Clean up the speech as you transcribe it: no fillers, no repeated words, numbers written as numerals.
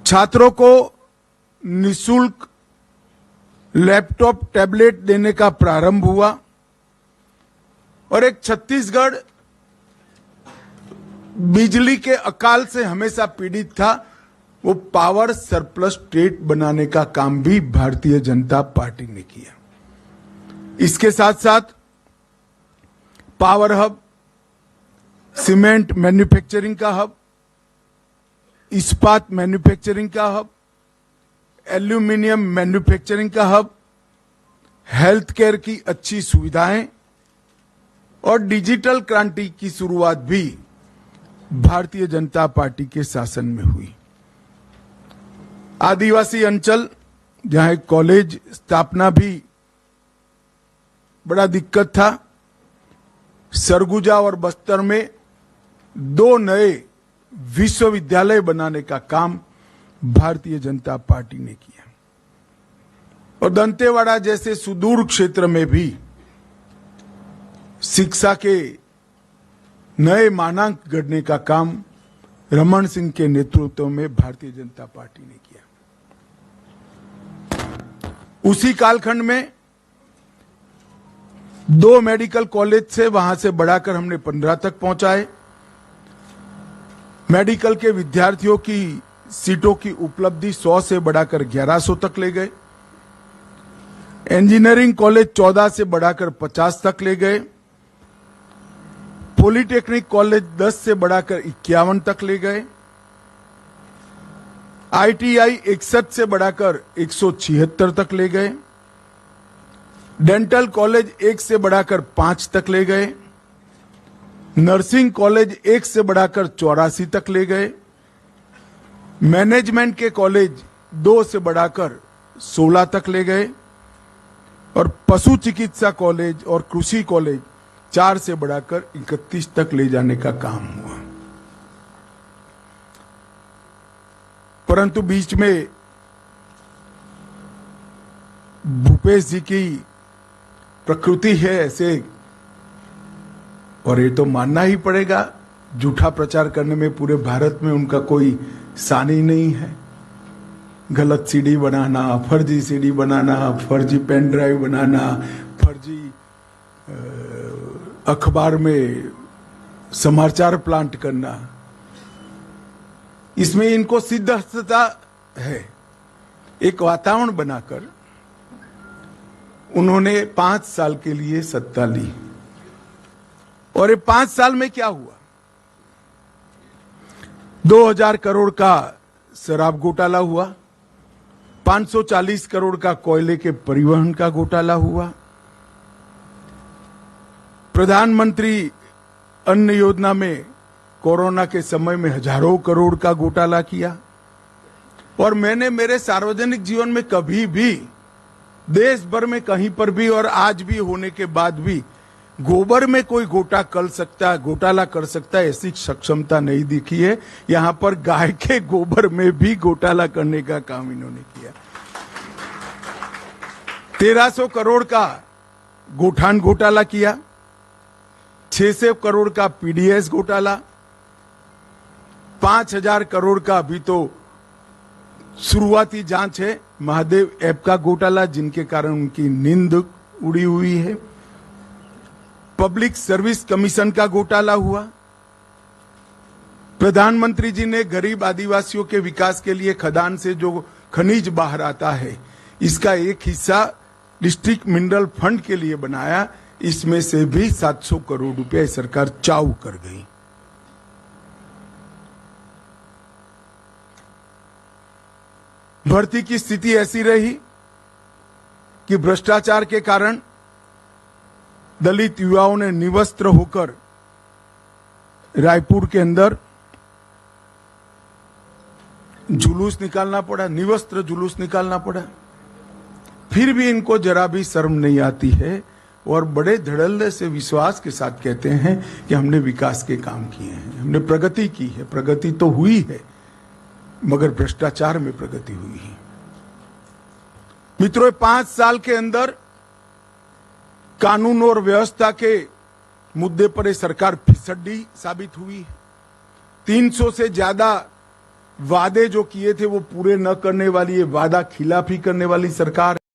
छात्रों को निःशुल्क लैपटॉप टैबलेट देने का प्रारंभ हुआ और एक छत्तीसगढ़ बिजली के अकाल से हमेशा पीड़ित था, वो पावर सरप्लस स्टेट बनाने का काम भी भारतीय जनता पार्टी ने किया। इसके साथ साथ पावर हब, सीमेंट मैन्युफैक्चरिंग का हब, इस्पात मैन्युफैक्चरिंग का हब, एल्यूमिनियम मैन्युफैक्चरिंग का हब, हेल्थ केयर की अच्छी सुविधाएं और डिजिटल क्रांति की शुरुआत भी भारतीय जनता पार्टी के शासन में हुई। आदिवासी अंचल जहां एक कॉलेज स्थापना भी बड़ा दिक्कत था, सरगुजा और बस्तर में 2 नए विश्वविद्यालय बनाने का काम भारतीय जनता पार्टी ने किया और दंतेवाड़ा जैसे सुदूर क्षेत्र में भी शिक्षा के नए मानांक गढ़ने का काम रमन सिंह के नेतृत्व में भारतीय जनता पार्टी ने किया। उसी कालखंड में 2 मेडिकल कॉलेज से वहां से बढ़ाकर हमने 15 तक पहुंचाए। मेडिकल के विद्यार्थियों की सीटों की उपलब्धि 100 से बढ़ाकर 1100 तक ले गए। इंजीनियरिंग कॉलेज 14 से बढ़ाकर 50 तक ले गए। पॉलिटेक्निक कॉलेज 10 से बढ़ाकर 51 तक ले गए। आईटीआई 61 से बढ़ाकर 176 तक ले गए। डेंटल कॉलेज 1 से बढ़ाकर 5 तक ले गए। नर्सिंग कॉलेज 1 से बढ़ाकर 84 तक ले गए। मैनेजमेंट के कॉलेज 2 से बढ़ाकर 16 तक ले गए और पशु चिकित्सा कॉलेज और कृषि कॉलेज 4 से बढ़ाकर 31 तक ले जाने का काम हुआ। परंतु बीच में भूपेश जी की प्रकृति है ऐसे, और ये तो मानना ही पड़ेगा, झूठा प्रचार करने में पूरे भारत में उनका कोई सानी नहीं है। गलत सीडी बनाना, फर्जी सीडी बनाना, फर्जी पेन ड्राइव बनाना, फर्जी अखबार में समाचार प्लांट करना, इसमें इनको सिद्धता है। एक वातावरण बनाकर उन्होंने 5 साल के लिए सत्ता ली और ये 5 साल में क्या हुआ? 2000 करोड़ का शराब घोटाला हुआ, 540 करोड़ का कोयले के परिवहन का घोटाला हुआ, प्रधानमंत्री अन्न योजना में कोरोना के समय में हजारों करोड़ का घोटाला किया। और मैंने मेरे सार्वजनिक जीवन में कभी भी देश भर में कहीं पर भी और आज भी होने के बाद भी गोबर में कोई घोटाला कर सकता है ऐसी सक्षमता नहीं दिखी है। यहां पर गाय के गोबर में भी घोटाला करने का काम इन्होंने किया। 1300 करोड़ का गोठान घोटाला किया, 600 करोड़ का पीडीएस घोटाला, 5000 करोड़ का अभी तो शुरुआती जांच है महादेव ऐप का घोटाला, जिनके कारण उनकी नींद उड़ी हुई है। पब्लिक सर्विस कमीशन का घोटाला हुआ। प्रधानमंत्री जी ने गरीब आदिवासियों के विकास के लिए खदान से जो खनिज बाहर आता है, इसका एक हिस्सा डिस्ट्रिक्ट मिनरल फंड के लिए बनाया। इसमें से भी 700 करोड़ रुपए सरकार चाऊ कर गई। भर्ती की स्थिति ऐसी रही कि भ्रष्टाचार के कारण दलित युवाओं ने निवस्त्र होकर रायपुर के अंदर जुलूस निकालना पड़ा, निवस्त्र जुलूस निकालना पड़ा। फिर भी इनको जरा भी शर्म नहीं आती है और बड़े धड़ल्ले से विश्वास के साथ कहते हैं कि हमने विकास के काम किए हैं, हमने प्रगति की है। प्रगति तो हुई है मगर भ्रष्टाचार में प्रगति हुई है। मित्रों, 5 साल के अंदर कानून और व्यवस्था के मुद्दे पर ये सरकार फिसड्डी साबित हुई है। 300 से ज्यादा वादे जो किए थे वो पूरे न करने वाली, ये वादा खिलाफी करने वाली सरकार है।